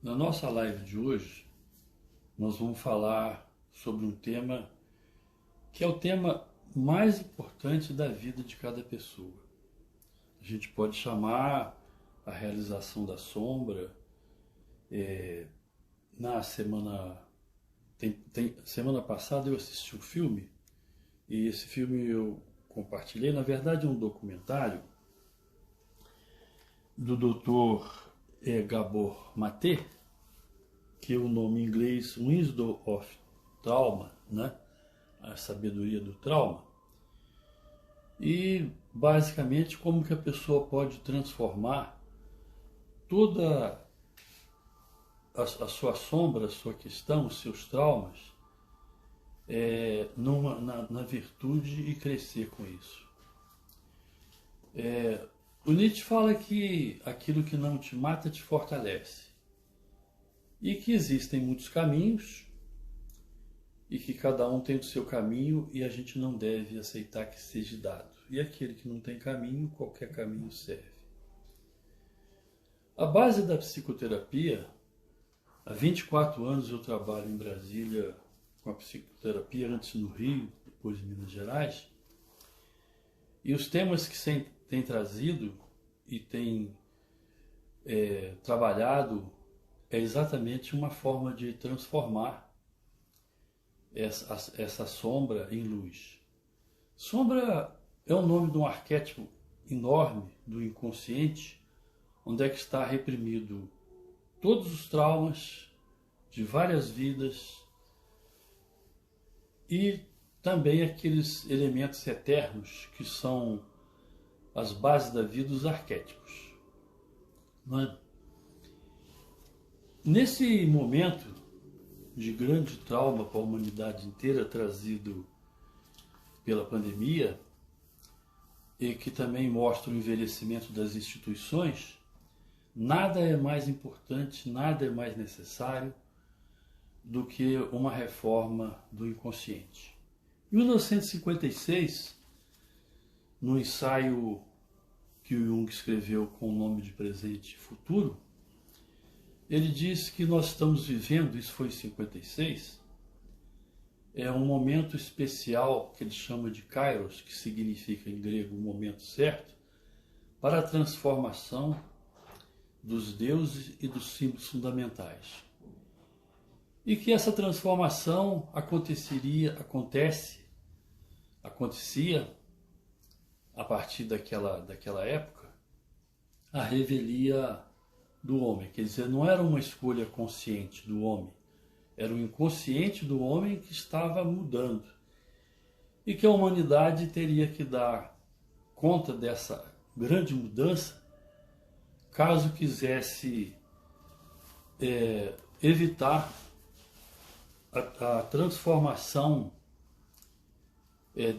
Na nossa live de hoje, nós vamos falar sobre um tema que é o tema mais importante da vida de cada pessoa. A gente pode chamar a realização da sombra. Na semana, semana passada eu assisti um filme, e esse filme eu compartilhei. Na verdade é um documentário do Dr. Gabor Mate, que é o nome em inglês Wisdom of Trauma, né? A sabedoria do trauma. E basicamente como que a pessoa pode transformar toda a sua sombra, a sua questão, os seus traumas, na virtude e crescer com isso. O Nietzsche fala que aquilo que não te mata te fortalece. E que existem muitos caminhos, e que cada um tem o seu caminho, e a gente não deve aceitar que seja dado. E aquele que não tem caminho, qualquer caminho serve. A base da psicoterapia, há 24 anos eu trabalho em Brasília com a psicoterapia, antes no Rio, depois em Minas Gerais, e os temas que tem trazido e tem trabalhado é exatamente uma forma de transformar essa sombra em luz. Sombra é o nome de um arquétipo enorme do inconsciente, onde é que está reprimido todos os traumas de várias vidas e também aqueles elementos eternos que são as bases da vida, os arquétipos. Não é? Nesse momento de grande trauma para a humanidade inteira, trazido pela pandemia, e que também mostra o envelhecimento das instituições, nada é mais importante, nada é mais necessário do que uma reforma do inconsciente. Em 1956, no ensaio que o Jung escreveu com o nome de Presente e Futuro, ele diz que nós estamos vivendo, isso foi em 56, é um momento especial que ele chama de Kairos, que significa em grego o momento certo, para a transformação dos deuses e dos símbolos fundamentais. E que essa transformação acontecia a partir daquela época, a revelia do homem. Quer dizer, não era uma escolha consciente do homem, era o inconsciente do homem que estava mudando. E que a humanidade teria que dar conta dessa grande mudança, caso quisesse evitar a transformação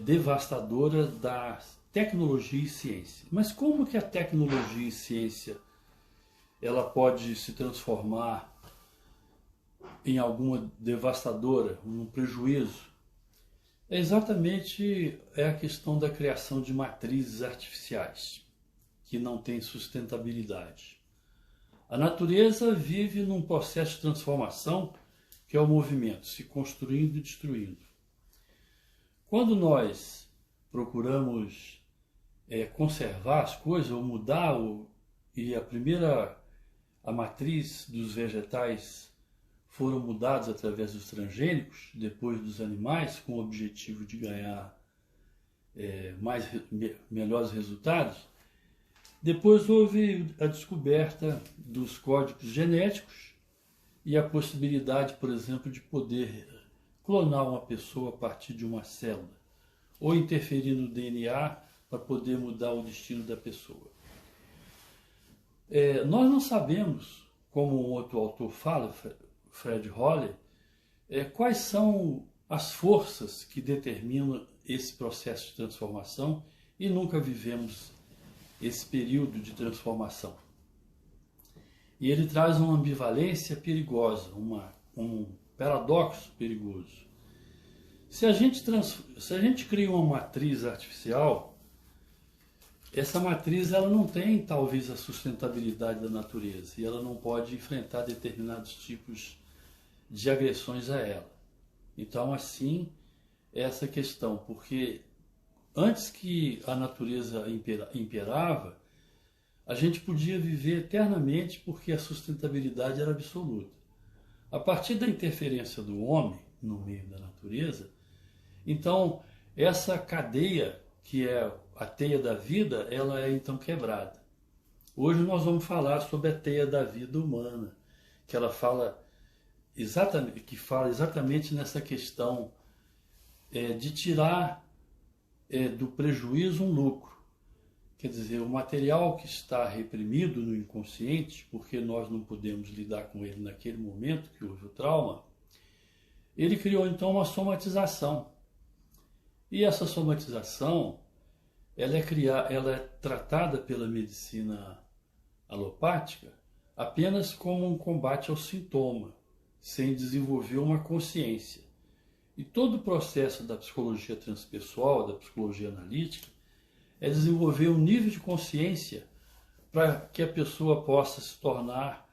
devastadora da tecnologia e ciência. Mas como que a tecnologia e ciência ela pode se transformar em alguma devastadora, um prejuízo? Exatamente a questão da criação de matrizes artificiais, que não tem sustentabilidade. A natureza vive num processo de transformação que é o movimento, se construindo e destruindo. Quando nós procuramos conservar as coisas ou mudar, e a matriz dos vegetais foram mudados através dos transgênicos, depois dos animais, com o objetivo de ganhar melhores resultados. Depois houve a descoberta dos códigos genéticos e a possibilidade, por exemplo, de poder clonar uma pessoa a partir de uma célula, ou interferir no DNA para poder mudar o destino da pessoa. Nós não sabemos, como um outro autor fala, Fred Hoyle, quais são as forças que determinam esse processo de transformação, e nunca vivemos esse período de transformação. E ele traz uma ambivalência perigosa, um paradoxo perigoso. Se a gente cria uma matriz artificial essa matriz ela não tem talvez a sustentabilidade da natureza e ela não pode enfrentar determinados tipos de agressões a ela. Então, assim, essa questão, porque antes que a natureza imperava, a gente podia viver eternamente porque a sustentabilidade era absoluta. A partir da interferência do homem no meio da natureza, então essa cadeia, que é a teia da vida, ela é então quebrada. Hoje nós vamos falar sobre a teia da vida humana, que ela fala exatamente nessa questão de tirar do prejuízo um lucro. Quer dizer, o material que está reprimido no inconsciente, porque nós não podemos lidar com ele naquele momento que houve o trauma, ele criou então uma somatização. E essa somatização, ela é tratada pela medicina alopática apenas como um combate ao sintoma, sem desenvolver uma consciência. E todo o processo da psicologia transpessoal, da psicologia analítica, é desenvolver um nível de consciência para que a pessoa possa se tornar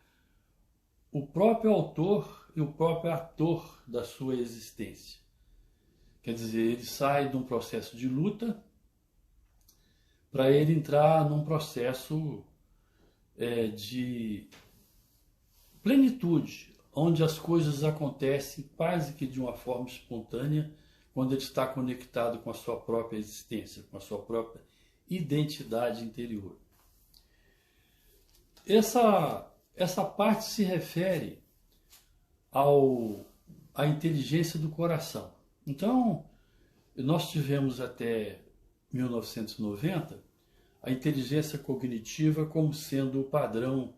o próprio autor e o próprio ator da sua existência. Quer dizer, ele sai de um processo de luta para ele entrar num processo de plenitude, onde as coisas acontecem quase que de uma forma espontânea, quando ele está conectado com a sua própria existência, com a sua própria identidade interior. Essa parte se refere à inteligência do coração. Então, nós tivemos até 1990 a inteligência cognitiva como sendo o padrão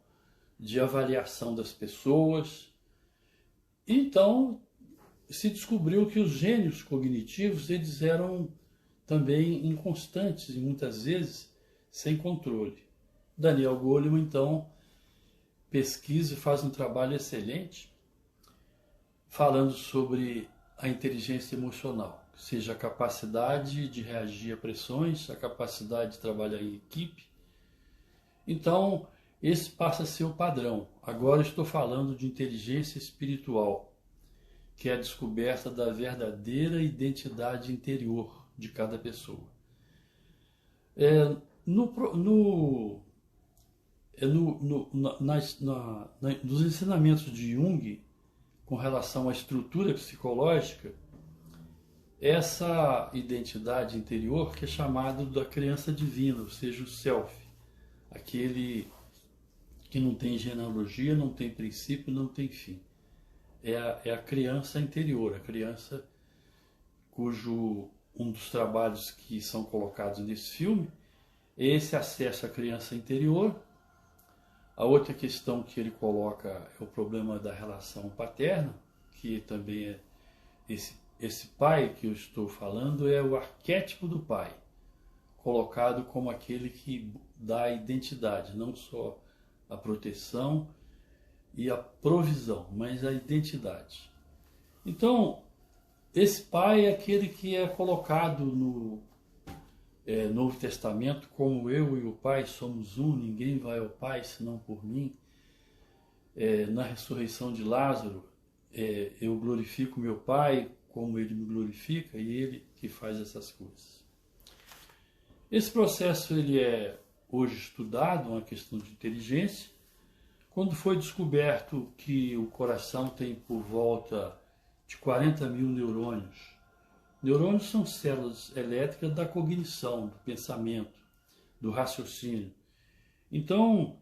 de avaliação das pessoas. Então, se descobriu que os gênios cognitivos eles eram também inconstantes e muitas vezes sem controle. Daniel Goleman, então, pesquisa e faz um trabalho excelente falando sobre a inteligência emocional, ou seja, a capacidade de reagir a pressões, a capacidade de trabalhar em equipe. Então, esse passa a ser o padrão. Agora estou falando de inteligência espiritual, que é a descoberta da verdadeira identidade interior de cada pessoa. Nos ensinamentos de Jung, com relação à estrutura psicológica, essa identidade interior que é chamada da criança divina, ou seja, o self, aquele que não tem genealogia, não tem princípio, não tem fim. É a criança interior, a criança cujo um dos trabalhos que são colocados nesse filme é esse acesso à criança interior. A outra questão que ele coloca é o problema da relação paterna, que também é esse pai que eu estou falando é o arquétipo do pai, colocado como aquele que dá a identidade, não só a proteção e a provisão, mas a identidade. Então, esse pai é aquele que é colocado no Novo Testamento como eu e o Pai somos um, ninguém vai ao Pai senão por mim. Na ressurreição de Lázaro, eu glorifico meu Pai como ele me glorifica e ele que faz essas coisas. Esse processo ele é hoje estudado, uma questão de inteligência. Quando foi descoberto que o coração tem por volta de 40 mil neurônios. Neurônios são células elétricas da cognição, do pensamento, do raciocínio. Então,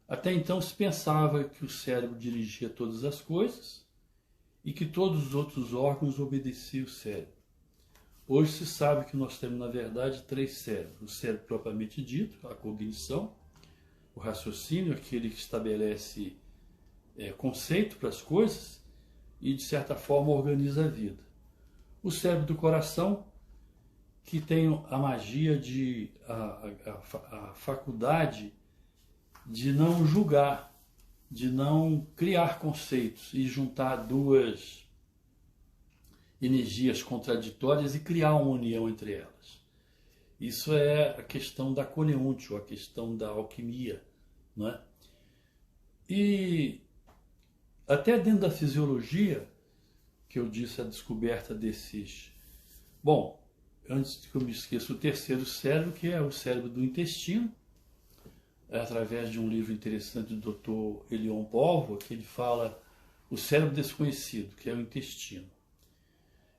até então se pensava que o cérebro dirigia todas as coisas e que todos os outros órgãos obedeciam o cérebro. Hoje se sabe que nós temos, na verdade, 3 cérebros. O cérebro propriamente dito, a cognição, o raciocínio, aquele que estabelece conceito para as coisas e, de certa forma, organiza a vida. O cérebro do coração, que tem a magia a faculdade de não julgar, de não criar conceitos e juntar duas energias contraditórias e criar uma união entre elas. Isso é a questão da coneúncio, a questão da alquimia, não é? E até dentro da fisiologia, que eu disse a descoberta desses... Bom, antes que eu me esqueça, o terceiro cérebro, que é o cérebro do intestino, através de um livro interessante do Dr. Elion Polvo, que ele fala o cérebro desconhecido, que é o intestino.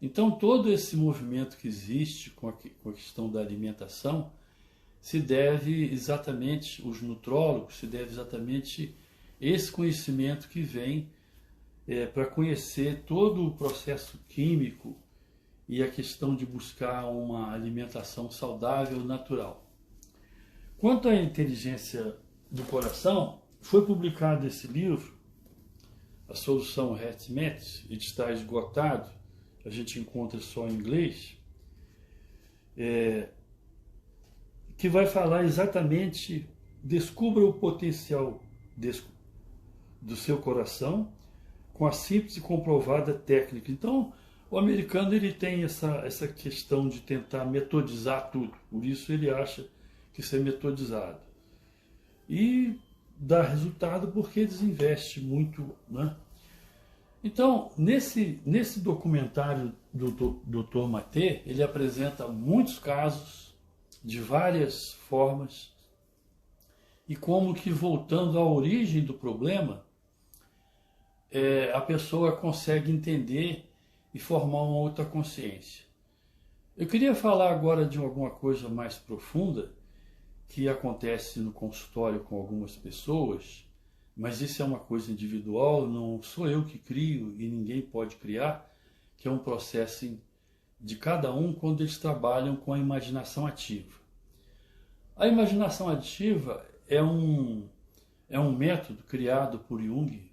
Então, todo esse movimento que existe com a questão da alimentação se deve exatamente, os nutrólogos, se deve exatamente esse conhecimento que vem para conhecer todo o processo químico e a questão de buscar uma alimentação saudável, natural. Quanto à inteligência do coração, foi publicado esse livro, A Solução Hertz-Metz, e está esgotado, a gente encontra só em inglês, que vai falar exatamente, descubra o potencial do seu coração com a simples e comprovada técnica. Então, o americano ele tem essa questão de tentar metodizar tudo, por isso ele acha que isso é metodizado. E dá resultado porque eles investem muito, né? Então, nesse documentário do Dr. Maté, ele apresenta muitos casos de várias formas e como que, voltando à origem do problema, a pessoa consegue entender e formar uma outra consciência. Eu queria falar agora de alguma coisa mais profunda que acontece no consultório com algumas pessoas, mas isso é uma coisa individual, não sou eu que crio e ninguém pode criar, que é um processo de cada um quando eles trabalham com a imaginação ativa. A imaginação ativa é um método criado por Jung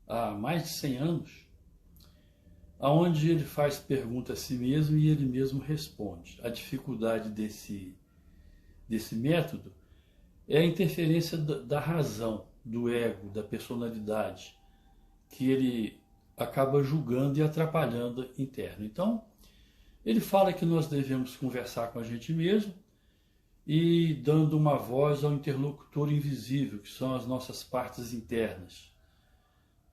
há mais de 100 anos, onde ele faz pergunta a si mesmo e ele mesmo responde. A dificuldade desse método é a interferência da razão, do ego, da personalidade, que ele acaba julgando e atrapalhando interno. Então, ele fala que nós devemos conversar com a gente mesmo e dando uma voz ao interlocutor invisível, que são as nossas partes internas.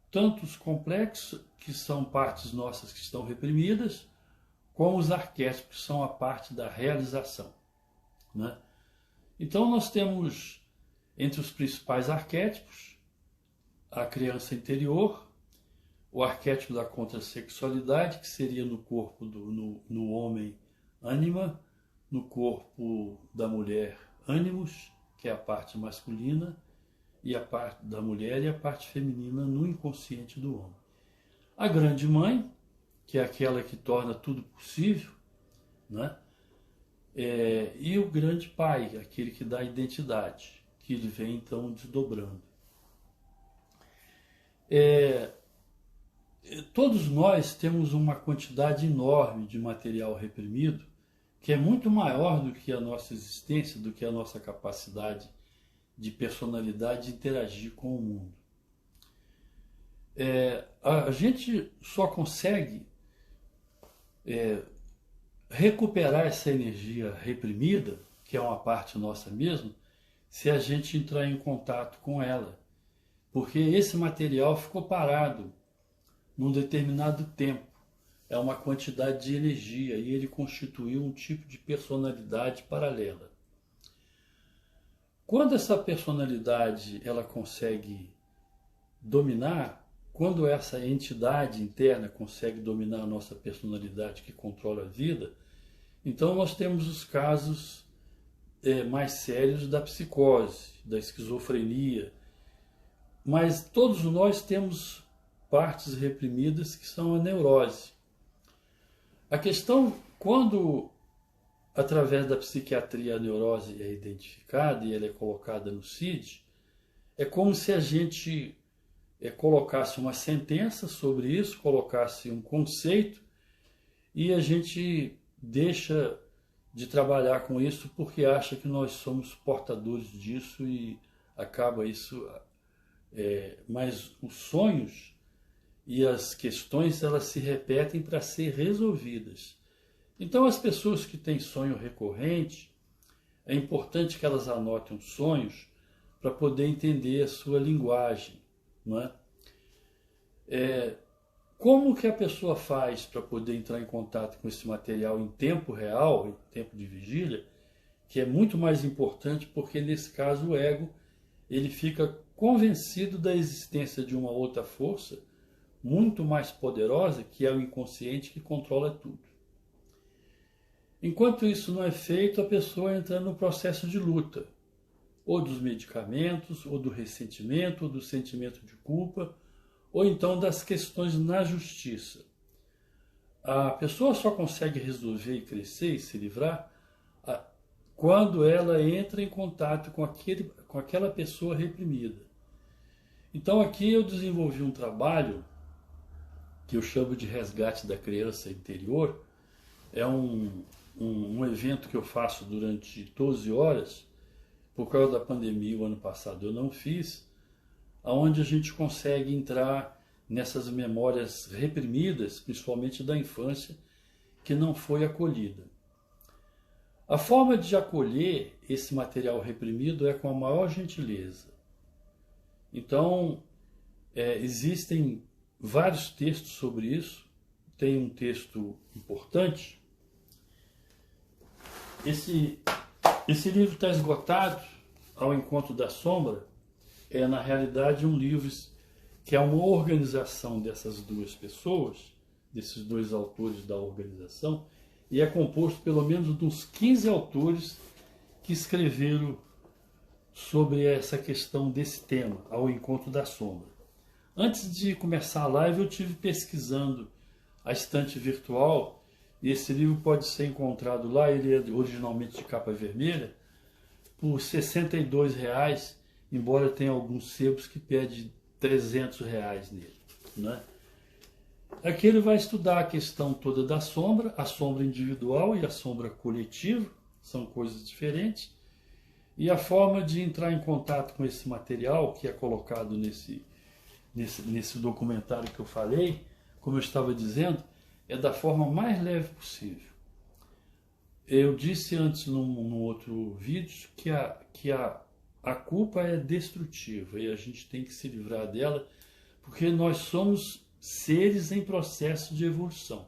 Tanto os complexos, que são partes nossas que estão reprimidas, como os arquétipos, que são a parte da realização, né? Então nós temos, entre os principais arquétipos, a criança interior, o arquétipo da contrassexualidade, que seria no corpo, no homem, ânima, no corpo da mulher, ânimos, que é a parte masculina, e a parte da mulher e a parte feminina no inconsciente do homem. A grande mãe, que é aquela que torna tudo possível, né? E o grande pai, aquele que dá identidade, que ele vem então desdobrando. Todos nós temos uma quantidade enorme de material reprimido, que é muito maior do que a nossa existência, do que a nossa capacidade de personalidade de interagir com o mundo. A gente só consegue recuperar essa energia reprimida, que é uma parte nossa mesmo, se a gente entrar em contato com ela. Porque esse material ficou parado num determinado tempo. É uma quantidade de energia e ele constituiu um tipo de personalidade paralela. Quando essa personalidade ela consegue dominar, quando essa entidade interna consegue dominar a nossa personalidade que controla a vida, então nós temos os casos mais sérios da psicose, da esquizofrenia, mas todos nós temos partes reprimidas que são a neurose. A questão, quando através da psiquiatria a neurose é identificada e ela é colocada no CID, é como se a gente colocasse uma sentença sobre isso, colocasse um conceito e a gente deixa de trabalhar com isso porque acha que nós somos portadores disso e acaba isso. Mas os sonhos e as questões elas se repetem para ser resolvidas. Então as pessoas que têm sonho recorrente, é importante que elas anotem os sonhos para poder entender a sua linguagem, não é? Como que a pessoa faz para poder entrar em contato com esse material em tempo real, em tempo de vigília, que é muito mais importante porque nesse caso o ego ele fica convencido da existência de uma outra força muito mais poderosa, que é o inconsciente, que controla tudo. Enquanto isso não é feito, a pessoa entra no processo de luta, ou dos medicamentos, ou do ressentimento, ou do sentimento de culpa, ou então das questões na justiça. A pessoa só consegue resolver e crescer e se livrar quando ela entra em contato com aquela pessoa reprimida. Então aqui eu desenvolvi um trabalho que eu chamo de resgate da criança interior. É um evento que eu faço durante 12 horas, por causa da pandemia o ano passado eu não fiz, onde a gente consegue entrar nessas memórias reprimidas, principalmente da infância, que não foi acolhida. A forma de acolher esse material reprimido é com a maior gentileza. Então, existem vários textos sobre isso. Tem um texto importante. Esse livro está esgotado, Ao Encontro da Sombra. É, na realidade, um livro que é uma organização dessas duas pessoas, desses dois autores da organização, e é composto pelo menos de uns 15 autores que escreveram sobre essa questão desse tema, Ao Encontro da Sombra. Antes de começar a live, eu estive pesquisando a estante virtual, e esse livro pode ser encontrado lá, ele é originalmente de capa vermelha, por R$ 62,00, embora tenha alguns sebos que pedem R$ 300,00 nele, né? Aqui ele vai estudar a questão toda da sombra, a sombra individual e a sombra coletiva, são coisas diferentes, e a forma de entrar em contato com esse material que é colocado nesse documentário que eu falei, como eu estava dizendo, é da forma mais leve possível. Eu disse antes num outro vídeo que a culpa é destrutiva e a gente tem que se livrar dela, porque nós somos seres em processo de evolução.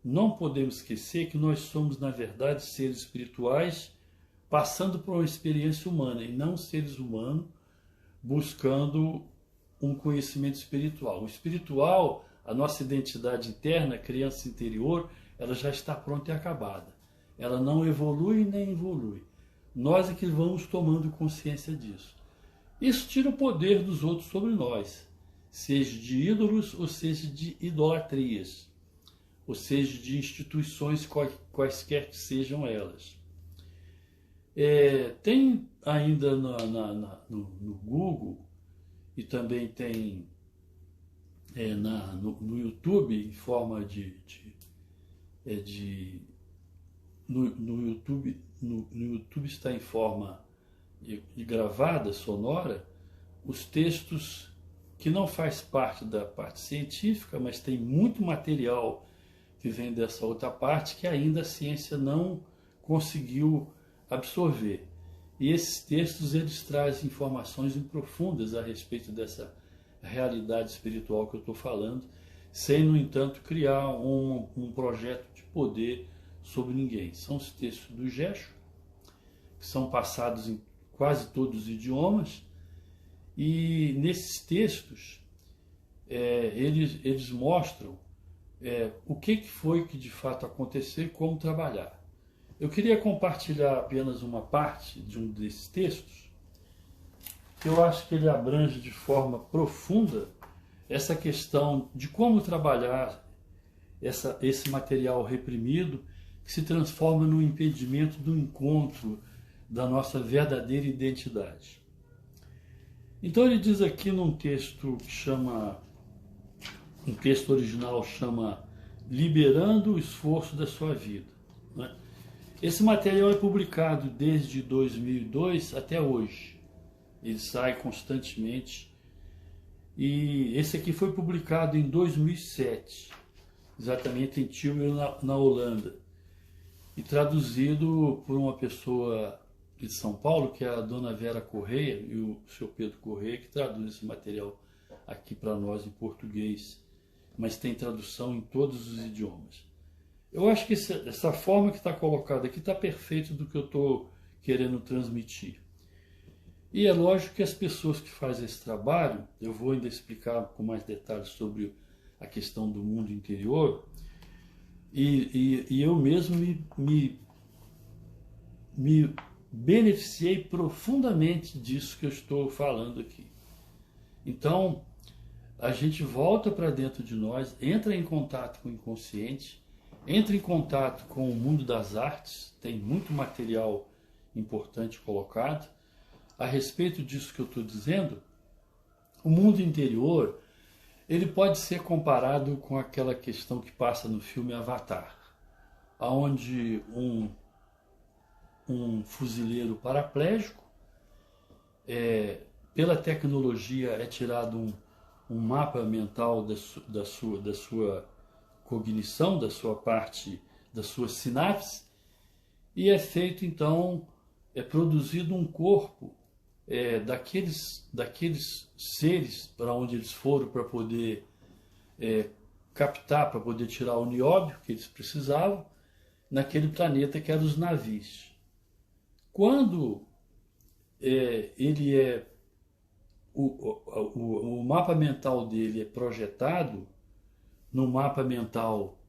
Não podemos esquecer que nós somos, na verdade, seres espirituais passando por uma experiência humana e não seres humanos buscando um conhecimento espiritual. O espiritual, a nossa identidade interna, a criança interior, ela já está pronta e acabada. Ela não evolui nem evolui. Nós é que vamos tomando consciência disso. Isso tira o poder dos outros sobre nós, seja de ídolos ou seja de idolatrias, ou seja de instituições quaisquer que sejam elas. Tem ainda no Google e também tem no YouTube, em forma no YouTube está em forma de gravada, sonora, os textos que não faz parte da parte científica, mas tem muito material que vem dessa outra parte que ainda a ciência não conseguiu absorver. E esses textos eles trazem informações profundas a respeito dessa realidade espiritual que eu estou falando, sem, no entanto, criar um projeto de poder sobre ninguém. São os textos do Gesho, que são passados em quase todos os idiomas, e nesses textos eles mostram o que foi que de fato aconteceu e como trabalhar. Eu queria compartilhar apenas uma parte de um desses textos, que eu acho que ele abrange de forma profunda essa questão de como trabalhar esse material reprimido que se transforma no impedimento do encontro da nossa verdadeira identidade. Então ele diz aqui num texto que chama, um texto original chama Liberando o Esforço da Sua Vida, né? Esse material é publicado desde 2002 até hoje. Ele sai constantemente. E esse aqui foi publicado em 2007, exatamente em Tilburg, na Holanda. e traduzido por uma pessoa de São Paulo, que é a dona Vera Correia e o seu Pedro Correia, que traduz esse material aqui para nós em português, mas tem tradução em todos os idiomas. Eu acho que essa forma que está colocada aqui está perfeito do que eu estou querendo transmitir. E é lógico que as pessoas que fazem esse trabalho, eu vou ainda explicar com mais detalhes sobre a questão do mundo interior, e eu mesmo me beneficiei profundamente disso que eu estou falando aqui. Então, a gente volta para dentro de nós, entra em contato com o inconsciente, entra em contato com o mundo das artes, tem muito material importante colocado. A respeito disso que eu estou dizendo, o mundo interior, ele pode ser comparado com aquela questão que passa no filme Avatar, onde um fuzileiro paraplégico, pela tecnologia é tirado um mapa mental da sua cognição, da sua parte, da sua sinapse, e é feito então, é produzido um corpo daqueles seres para onde eles foram para poder captar, para poder tirar o nióbio que eles precisavam, naquele planeta que eram os navios. Quando o mapa mental dele é projetado no mapa mental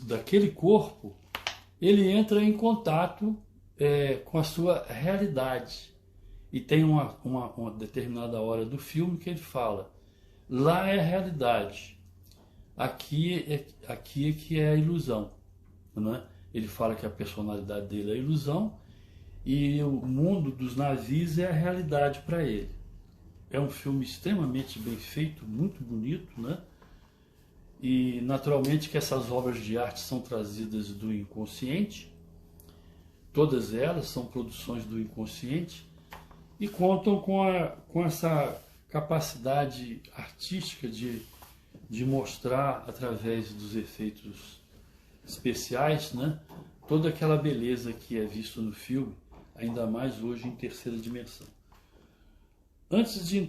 daquele corpo, ele entra em contato com a sua realidade. E tem uma determinada hora do filme que ele fala: lá é a realidade, aqui é que é a ilusão, né? Ele fala que a personalidade dele é a ilusão e o mundo dos navios é a realidade para ele. É um filme extremamente bem feito, muito bonito, né? E naturalmente que essas obras de arte são trazidas do inconsciente, todas elas são produções do inconsciente e contam com essa capacidade artística de mostrar através dos efeitos especiais, né, toda aquela beleza que é vista no filme, ainda mais hoje em terceira dimensão. Antes de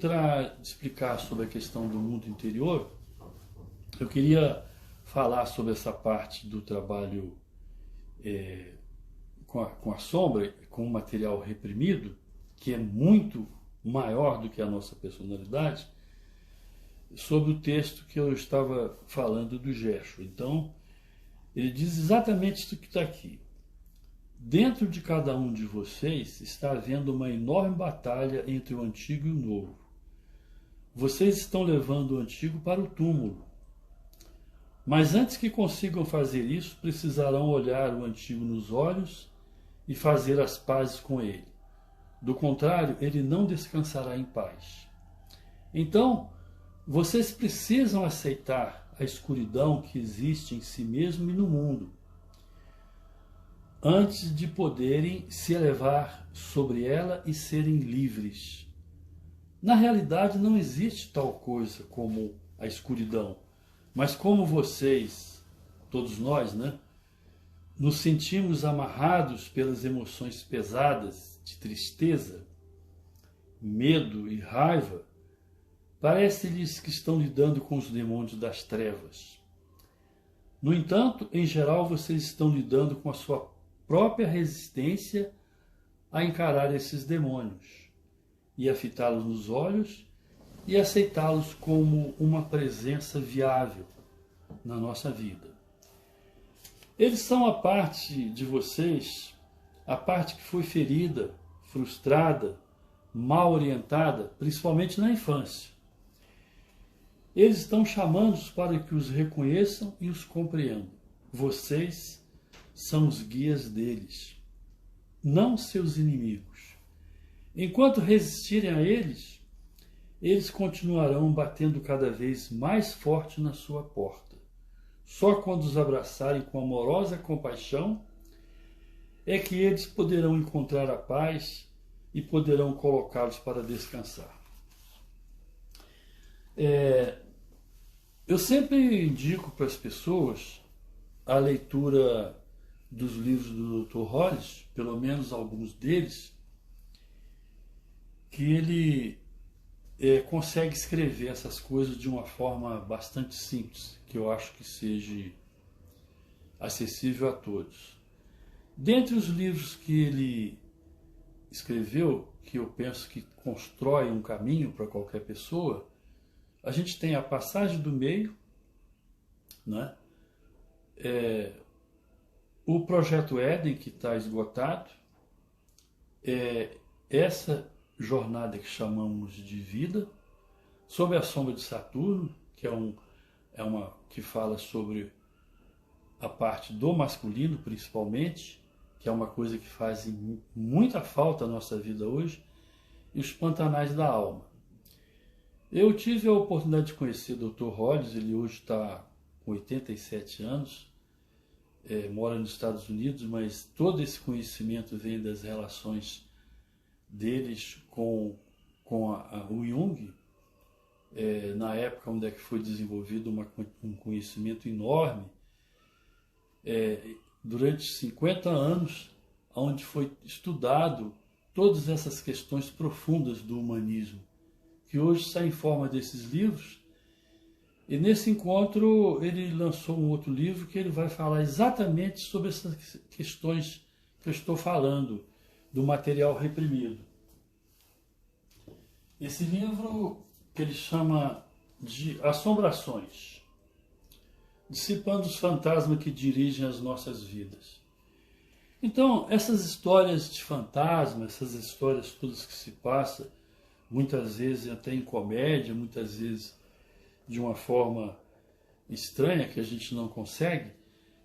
explicar sobre a questão do mundo interior, eu queria falar sobre essa parte do trabalho com a sombra, com o material reprimido, que é muito maior do que a nossa personalidade, sobre o texto que eu estava falando do Gershon. Então, ele diz exatamente isso que está aqui. Dentro de cada um de vocês está havendo uma enorme batalha entre o antigo e o novo. Vocês estão levando o antigo para o túmulo. Mas antes que consigam fazer isso, precisarão olhar o antigo nos olhos e fazer as pazes com ele. Do contrário, ele não descansará em paz. Então, vocês precisam aceitar a escuridão que existe em si mesmo e no mundo, antes de poderem se elevar sobre ela e serem livres. Na realidade, não existe tal coisa como a escuridão, mas como vocês, todos nós, né, nos sentimos amarrados pelas emoções pesadas de tristeza, medo e raiva, parece-lhes que estão lidando com os demônios das trevas. No entanto, em geral, vocês estão lidando com a sua própria resistência a encarar esses demônios e a fitá-los nos olhos e aceitá-los como uma presença viável na nossa vida. Eles são a parte de vocês, a parte que foi ferida, frustrada, mal orientada, principalmente na infância. Eles estão chamando-os para que os reconheçam e os compreendam. Vocês são os guias deles, não seus inimigos. Enquanto resistirem a eles, eles continuarão batendo cada vez mais forte na sua porta. Só quando os abraçarem com amorosa compaixão é que eles poderão encontrar a paz e poderão colocá-los para descansar. Eu sempre indico para as pessoas a leitura dos livros do Dr. Hollis, pelo menos alguns deles, que ele consegue escrever essas coisas de uma forma bastante simples, que eu acho que seja acessível a todos. Dentre os livros que ele escreveu, que eu penso que constrói um caminho para qualquer pessoa, a gente tem A Passagem do Meio, né? O Projeto Éden, que está esgotado, essa jornada que chamamos de vida, Sob a Sombra de Saturno, que que fala sobre a parte do masculino, principalmente, que é uma coisa que faz muita falta na nossa vida hoje, e Os Pantanais da Alma. Eu tive a oportunidade de conhecer o Dr. Hollis, ele hoje está com 87 anos, mora nos Estados Unidos, mas todo esse conhecimento vem das relações deles com o Jung, na época onde que foi desenvolvido um conhecimento enorme, durante 50 anos, onde foi estudado todas essas questões profundas do humanismo, que hoje sai em forma desses livros. E nesse encontro ele lançou um outro livro que ele vai falar exatamente sobre essas questões que eu estou falando, do material reprimido. Esse livro que ele chama de Assombrações, dissipando os fantasmas que dirigem as nossas vidas. Então, essas histórias de fantasma, essas histórias todas que se passam, muitas vezes até em comédia, muitas vezes de uma forma estranha que a gente não consegue,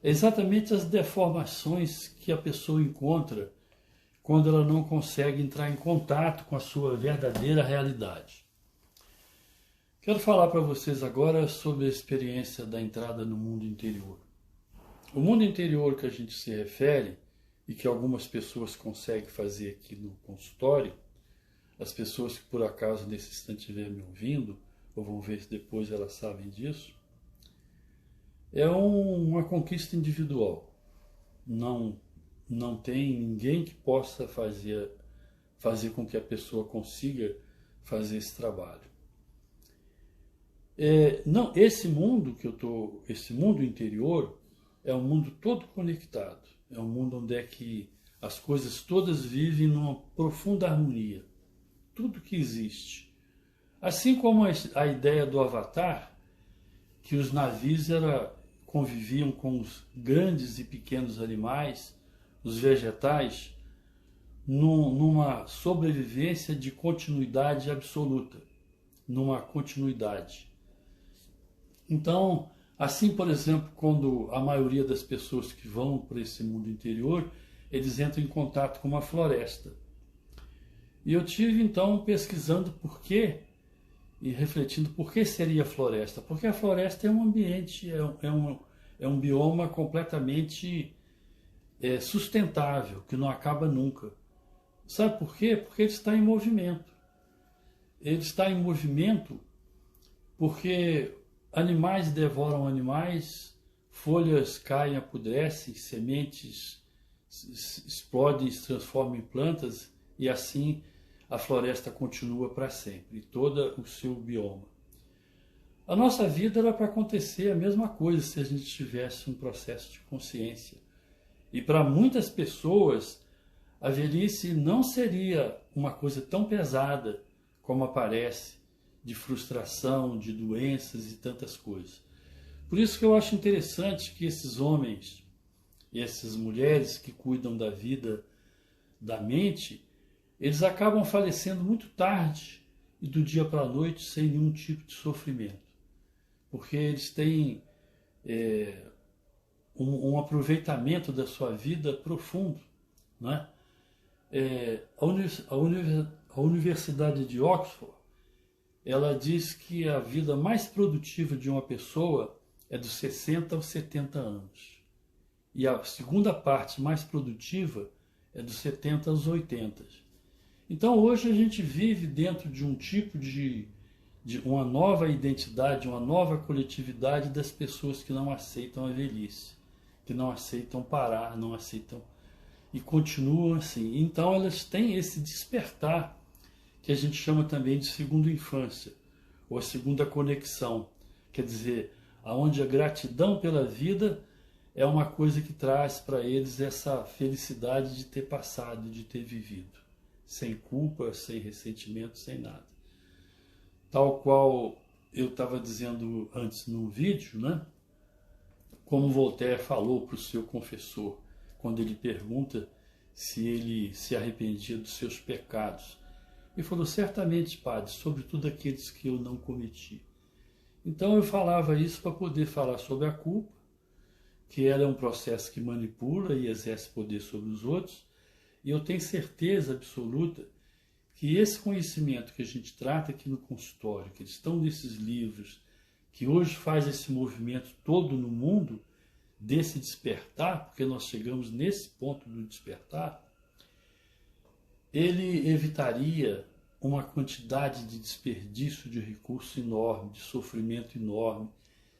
é exatamente as deformações que a pessoa encontra quando ela não consegue entrar em contato com a sua verdadeira realidade. Quero falar para vocês agora sobre a experiência da entrada no mundo interior. O mundo interior que a gente se refere e que algumas pessoas conseguem fazer aqui no consultório, as pessoas que por acaso nesse instante estiverem me ouvindo, ou vão ver se depois elas sabem disso, é uma conquista individual. Não tem ninguém que possa fazer com que a pessoa consiga fazer esse trabalho. Esse mundo esse mundo interior é um mundo todo conectado. É um mundo onde é que as coisas todas vivem numa profunda harmonia. Tudo que existe. Assim como a ideia do Avatar, que os navios conviviam com os grandes e pequenos animais, os vegetais, numa sobrevivência de continuidade absoluta, numa continuidade. Então, assim, por exemplo, quando a maioria das pessoas que vão para esse mundo interior, eles entram em contato com uma floresta. E eu tive, então, pesquisando por quê, e refletindo por que seria a floresta. Porque a floresta é um ambiente, é um bioma completamente sustentável, que não acaba nunca. Sabe por quê? Porque ele está em movimento. Ele está em movimento porque animais devoram animais, folhas caem, apodrecem, sementes explodem e se transformam em plantas, e assim a floresta continua para sempre, todo o seu bioma. A nossa vida era para acontecer a mesma coisa se a gente tivesse um processo de consciência. E para muitas pessoas, a velhice não seria uma coisa tão pesada como aparece, de frustração, de doenças e tantas coisas. Por isso que eu acho interessante que esses homens e essas mulheres que cuidam da vida, da mente, eles acabam falecendo muito tarde e do dia para a noite sem nenhum tipo de sofrimento. Porque eles têm um aproveitamento da sua vida profundo. Né? A Universidade de Oxford, ela diz que a vida mais produtiva de uma pessoa é dos 60 aos 70 anos. E a segunda parte mais produtiva é dos 70 aos 80. Então hoje a gente vive dentro de um tipo de uma nova identidade, uma nova coletividade das pessoas que não aceitam a velhice. que não aceitam parar, não aceitam e continuam assim. Então elas têm esse despertar que a gente chama também de segunda infância, ou a segunda conexão, quer dizer, aonde a gratidão pela vida é uma coisa que traz para eles essa felicidade de ter passado, de ter vivido, sem culpa, sem ressentimento, sem nada. Tal qual eu estava dizendo antes num vídeo, né? Como Voltaire falou para o seu confessor, quando ele pergunta se ele se arrependia dos seus pecados. Ele falou, certamente, padre, sobretudo aqueles que eu não cometi. Então eu falava isso para poder falar sobre a culpa, que ela é um processo que manipula e exerce poder sobre os outros, e eu tenho certeza absoluta que esse conhecimento que a gente trata aqui no consultório, que estão nesses livros, que hoje faz esse movimento todo no mundo, desse despertar, porque nós chegamos nesse ponto do despertar, ele evitaria uma quantidade de desperdício de recurso enorme, de sofrimento enorme,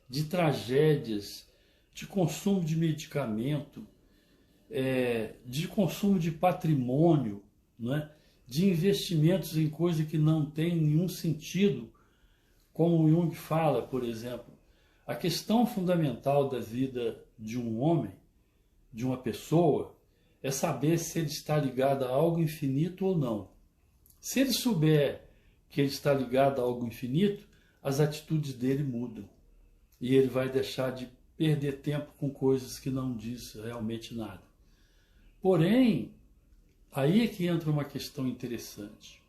de tragédias, de consumo de medicamento, de consumo de patrimônio, né? De investimentos em coisas que não têm nenhum sentido, como o Jung fala, por exemplo. A questão fundamental da vida de um homem, de uma pessoa, é saber se ele está ligado a algo infinito ou não. Se ele souber que ele está ligado a algo infinito, as atitudes dele mudam. E ele vai deixar de perder tempo com coisas que não diz realmente nada. Porém, aí é que entra uma questão interessante.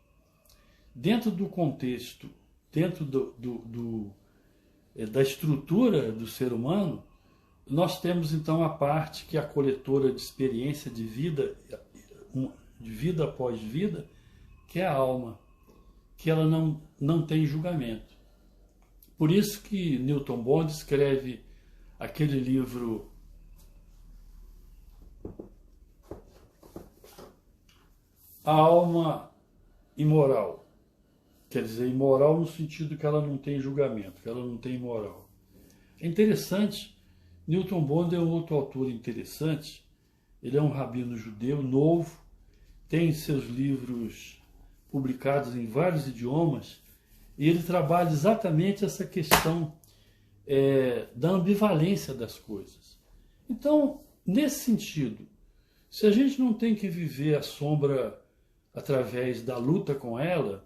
Dentro do contexto, dentro da estrutura do ser humano, nós temos então a parte que é a coletora de experiência de vida após vida, que é a alma, que ela não tem julgamento. Por isso que Newton Bond escreve aquele livro A Alma Imoral. Quer dizer, imoral no sentido que ela não tem julgamento, que ela não tem moral. É interessante, Newton Bond é um outro autor interessante, ele é um rabino judeu novo, tem seus livros publicados em vários idiomas, e ele trabalha exatamente essa questão da ambivalência das coisas. Então, nesse sentido, se a gente não tem que viver a sombra através da luta com ela,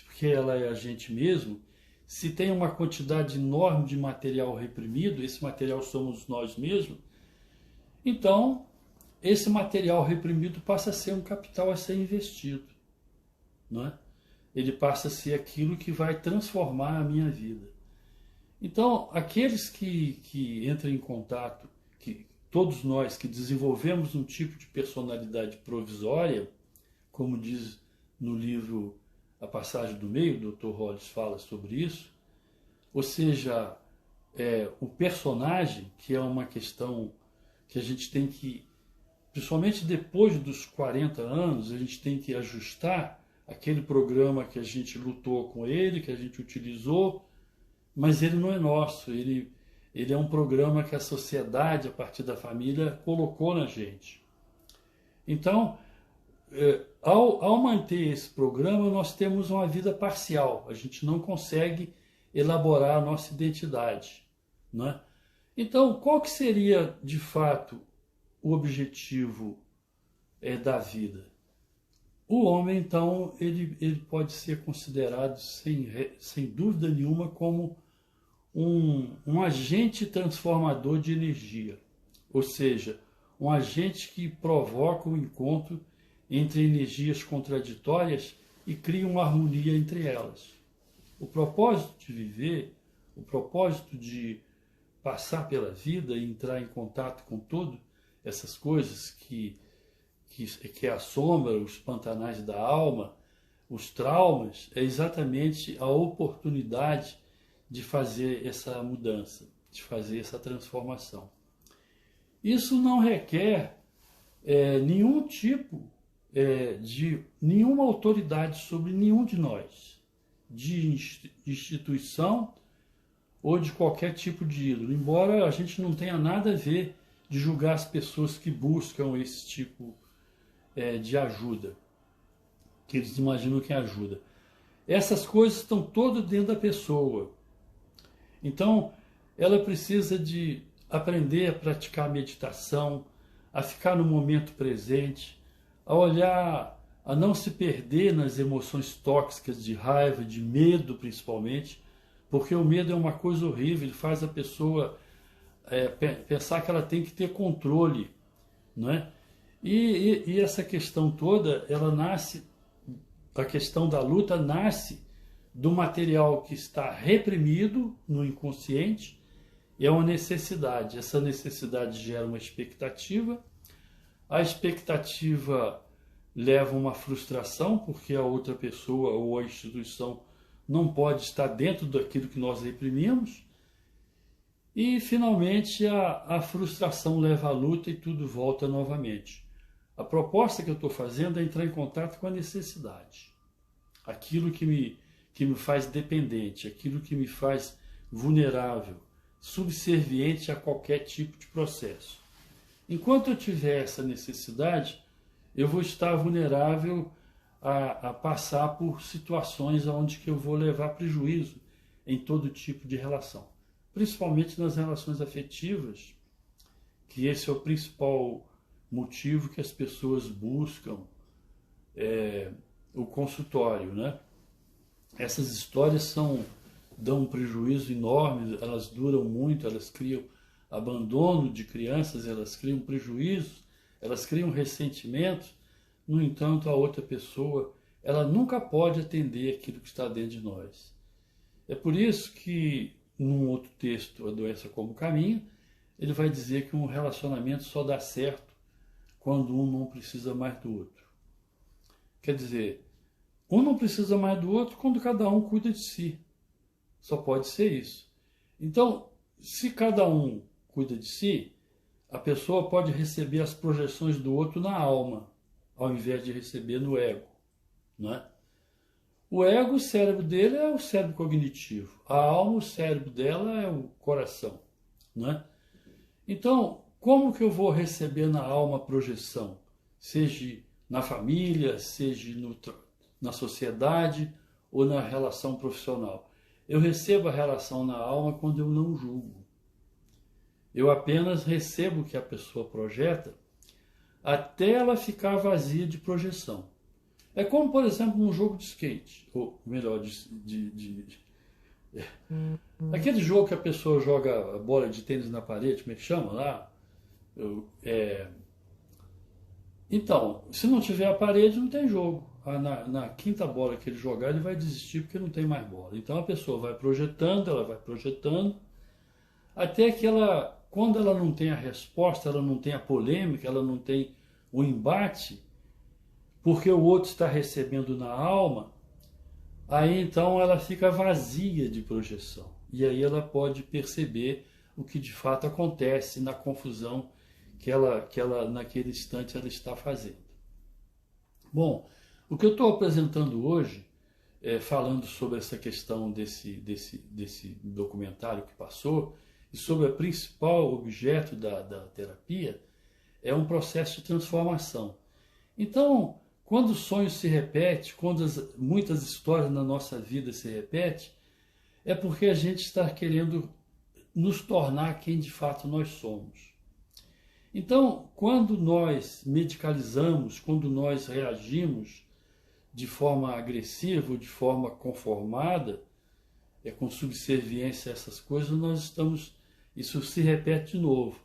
porque ela é a gente mesmo, se tem uma quantidade enorme de material reprimido, esse material somos nós mesmos, então esse material reprimido passa a ser um capital a ser investido, não é? Ele passa a ser aquilo que vai transformar a minha vida. Então, aqueles que entram em contato, que todos nós que desenvolvemos um tipo de personalidade provisória, como diz no livro A Passagem do Meio, o Dr. Hollis fala sobre isso, ou seja, o personagem, que é uma questão que a gente tem que, principalmente depois dos 40 anos, a gente tem que ajustar aquele programa que a gente lutou com ele, que a gente utilizou, mas ele não é nosso, ele é um programa que a sociedade, a partir da família, colocou na gente. Então, ao manter esse programa, nós temos uma vida parcial, a gente não consegue elaborar a nossa identidade, não é? Então, qual que seria, de fato, o objetivo da vida? O homem, então, ele pode ser considerado, sem dúvida nenhuma, como um agente transformador de energia, ou seja, um agente que provoca o encontro entre energias contraditórias e cria uma harmonia entre elas. O propósito de viver, o propósito de passar pela vida e entrar em contato com todas essas coisas que é a sombra, os pantanais da alma, os traumas, é exatamente a oportunidade de fazer essa mudança, de fazer essa transformação. Isso não requer nenhum tipo de nenhuma autoridade sobre nenhum de nós, de instituição ou de qualquer tipo de ídolo, embora a gente não tenha nada a ver de julgar as pessoas que buscam esse tipo de ajuda, que eles imaginam que é ajuda. Essas coisas estão todas dentro da pessoa. Então, ela precisa de aprender a praticar a meditação, a ficar no momento presente, a olhar, a não se perder nas emoções tóxicas de raiva, de medo principalmente, porque o medo é uma coisa horrível, ele faz a pessoa pensar que ela tem que ter controle, não é? E essa questão toda, ela nasce, a questão da luta nasce do material que está reprimido no inconsciente, é uma necessidade. Essa necessidade gera uma expectativa, a expectativa leva a uma frustração, porque a outra pessoa ou a instituição não pode estar dentro daquilo que nós reprimimos, e finalmente a frustração leva à luta e tudo volta novamente. A proposta que eu estou fazendo é entrar em contato com a necessidade, aquilo que me faz dependente, aquilo que me faz vulnerável, subserviente a qualquer tipo de processo. Enquanto eu tiver essa necessidade, eu vou estar vulnerável a passar por situações onde que eu vou levar prejuízo em todo tipo de relação, principalmente nas relações afetivas, que esse é o principal motivo que as pessoas buscam o consultório, né? Essas histórias dão um prejuízo enorme, elas duram muito, elas criam abandono de crianças, elas criam prejuízos, elas criam ressentimentos. No entanto, a outra pessoa, ela nunca pode atender aquilo que está dentro de nós. É por isso que, num outro texto, A Doença como Caminho, ele vai dizer que um relacionamento só dá certo quando um não precisa mais do outro. Quer dizer, um não precisa mais do outro quando cada um cuida de si. Só pode ser isso. Então, se cada um cuida de si, a pessoa pode receber as projeções do outro na alma, ao invés de receber no ego, não é? O ego, o cérebro dele é o cérebro cognitivo. A alma, o cérebro dela é o coração, não é? Então, como que eu vou receber na alma a projeção? Seja na família, seja na sociedade ou na relação profissional. Eu recebo a relação na alma quando eu não julgo. Eu apenas recebo o que a pessoa projeta até ela ficar vazia de projeção. É como, por exemplo, num jogo de skate, ou melhor, aquele jogo que a pessoa joga a bola de tênis na parede, como é que chama lá? Então, se não tiver a parede, não tem jogo. Na quinta bola que ele jogar, ele vai desistir porque não tem mais bola. Então a pessoa vai projetando, até que quando ela não tem a resposta, ela não tem a polêmica, ela não tem o embate, porque o outro está recebendo na alma, aí então ela fica vazia de projeção. E aí ela pode perceber o que de fato acontece na confusão que ela naquele instante ela está fazendo. Bom, o que eu estou apresentando hoje, falando sobre essa questão desse documentário que passou, e sobre o principal objeto da terapia, é um processo de transformação. Então, quando o sonho se repete, quando muitas histórias na nossa vida se repetem, é porque a gente está querendo nos tornar quem de fato nós somos. Então, quando nós medicalizamos, quando nós reagimos de forma agressiva ou de forma conformada, com subserviência a essas coisas, isso se repete de novo.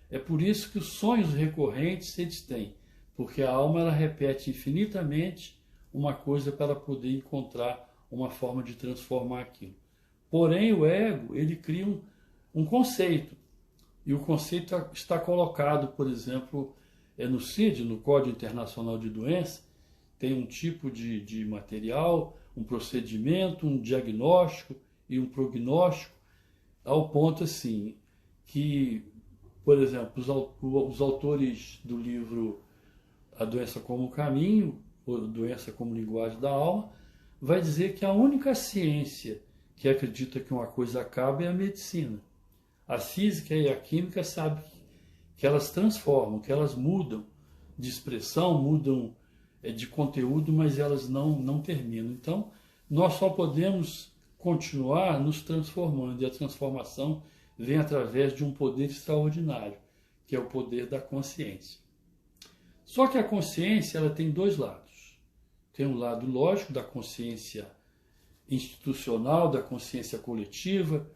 É por isso que os sonhos recorrentes eles têm, porque a alma ela repete infinitamente uma coisa para poder encontrar uma forma de transformar aquilo. Porém, o ego ele cria um conceito, e o conceito está colocado, por exemplo, no CID, no Código Internacional de Doença, tem um tipo de material, um procedimento, um diagnóstico e um prognóstico, ao ponto assim que, por exemplo, os autores do livro A Doença como Caminho, ou Doença como Linguagem da Alma, vai dizer que a única ciência que acredita que uma coisa acaba é a medicina. A física e a química sabem que elas transformam, que elas mudam de expressão, mudam de conteúdo, mas elas não terminam. Então, nós só podemos continuar nos transformando, e a transformação vem através de um poder extraordinário, que é o poder da consciência. Só que a consciência ela tem dois lados. Tem um lado lógico da consciência institucional, da consciência coletiva,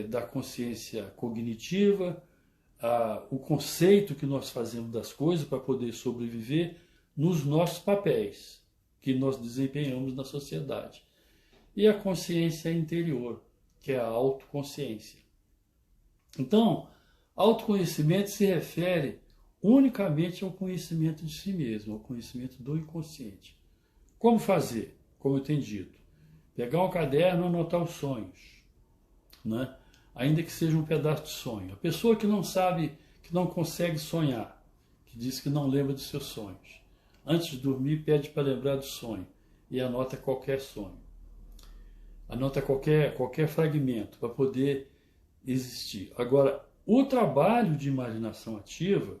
da consciência cognitiva, o conceito que nós fazemos das coisas para poder sobreviver nos nossos papéis que nós desempenhamos na sociedade. E a consciência interior, que é a autoconsciência. Então, autoconhecimento se refere unicamente ao conhecimento de si mesmo, ao conhecimento do inconsciente. Como fazer? Como eu tenho dito. Pegar um caderno e anotar os sonhos, né? Ainda que seja um pedaço de sonho. A pessoa que não sabe, que não consegue sonhar, que diz que não lembra dos seus sonhos, antes de dormir pede para lembrar do sonho e anota qualquer sonho. Anota qualquer fragmento para poder existir. Agora, o trabalho de imaginação ativa,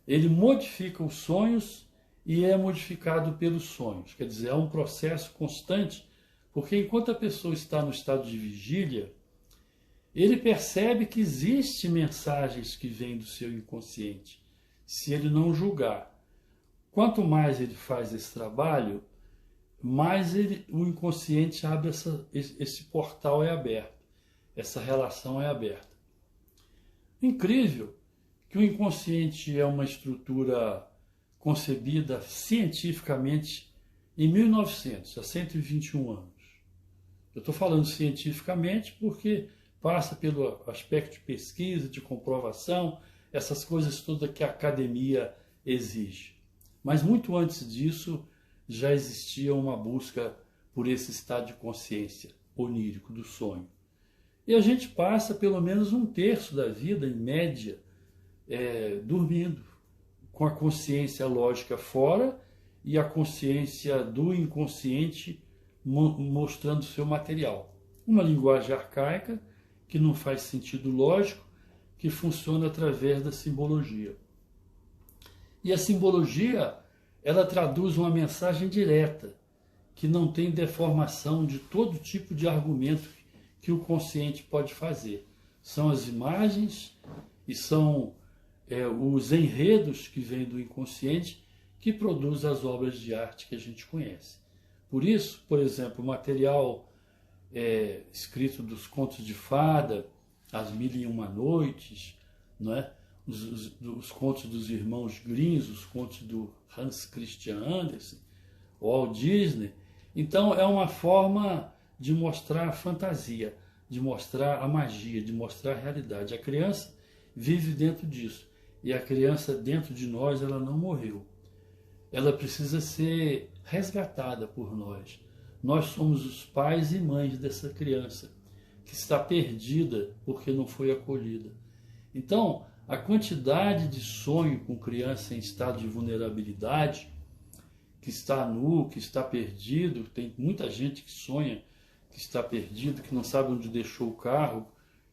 ele modifica os sonhos e é modificado pelos sonhos. Quer dizer, é um processo constante, porque enquanto a pessoa está no estado de vigília, ele percebe que existem mensagens que vêm do seu inconsciente, se ele não julgar. Quanto mais ele faz esse trabalho, mais o inconsciente abre esse portal é aberto, essa relação é aberta. Incrível que o inconsciente é uma estrutura concebida cientificamente em 1900, há 121 anos. Eu estou falando cientificamente porque passa pelo aspecto de pesquisa, de comprovação, essas coisas todas que a academia exige. Mas muito antes disso, já existia uma busca por esse estado de consciência onírico do sonho. E a gente passa pelo menos um terço da vida, em média, dormindo, com a consciência lógica fora e a consciência do inconsciente mostrando seu material. Uma linguagem arcaica que não faz sentido lógico, que funciona através da simbologia. E a simbologia, ela traduz uma mensagem direta, que não tem deformação de todo tipo de argumento que o consciente pode fazer. São as imagens e são os enredos que vêm do inconsciente que produzem as obras de arte que a gente conhece. Por isso, por exemplo, o material escrito dos contos de fada, As Mil e Uma Noites, não é? Os contos dos irmãos Grimm, os contos do Hans Christian Andersen, Walt Disney. Então, é uma forma de mostrar a fantasia, de mostrar a magia, de mostrar a realidade. A criança vive dentro disso. E a criança dentro de nós, ela não morreu. Ela precisa ser resgatada por nós. Nós somos os pais e mães dessa criança, que está perdida porque não foi acolhida. Então, a quantidade de sonho com criança em estado de vulnerabilidade, que está nu, que está perdido, tem muita gente que sonha que está perdido, que não sabe onde deixou o carro,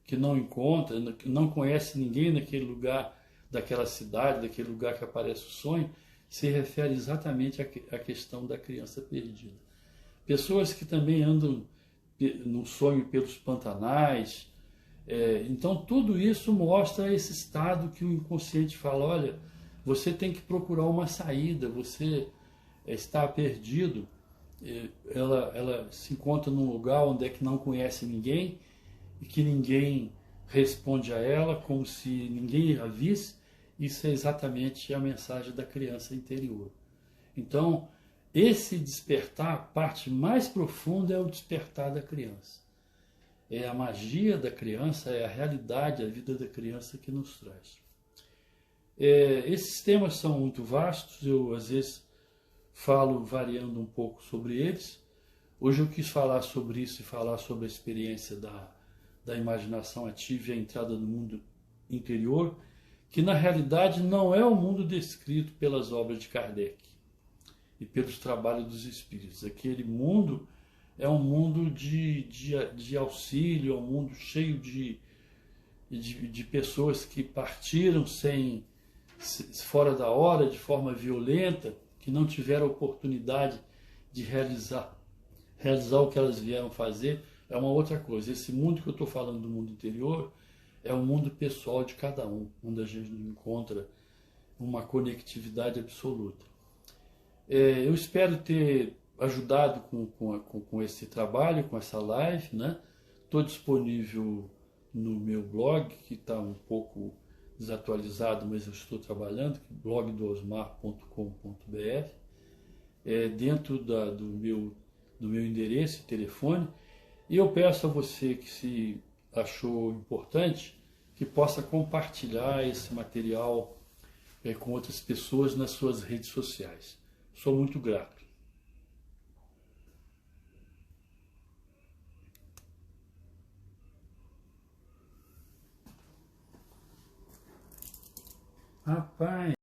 que não encontra, que não conhece ninguém naquele lugar, daquela cidade, daquele lugar que aparece o sonho, se refere exatamente à questão da criança perdida. Pessoas que também andam no sonho pelos pantanais. Então, tudo isso mostra esse estado que o inconsciente fala, olha, você tem que procurar uma saída, você está perdido. Ela se encontra num lugar onde é que não conhece ninguém e que ninguém responde a ela como se ninguém a visse. Isso é exatamente a mensagem da criança interior. Então, esse despertar, a parte mais profunda é o despertar da criança. É a magia da criança, é a realidade, a vida da criança que nos traz. Esses temas são muito vastos, eu às vezes falo variando um pouco sobre eles. Hoje eu quis falar sobre isso e falar sobre a experiência da imaginação ativa e a entrada no mundo interior, que na realidade não é o mundo descrito pelas obras de Kardec e pelos trabalhos dos espíritos. Aquele mundo é um mundo de auxílio, é um mundo cheio de de pessoas que partiram fora da hora, de forma violenta, que não tiveram oportunidade de realizar o que elas vieram fazer, é uma outra coisa. Esse mundo que eu estou falando do mundo interior é o mundo pessoal de cada um, onde a gente encontra uma conectividade absoluta. Eu espero ter ajudado com esse trabalho, com essa live, né? Estou disponível no meu blog, que está um pouco desatualizado, mas eu estou trabalhando, blogdoosmar.com.br, dentro do meu endereço e telefone. E eu peço a você que, se achou importante, que possa compartilhar esse material com outras pessoas nas suas redes sociais. Sou muito grato. Rapaz!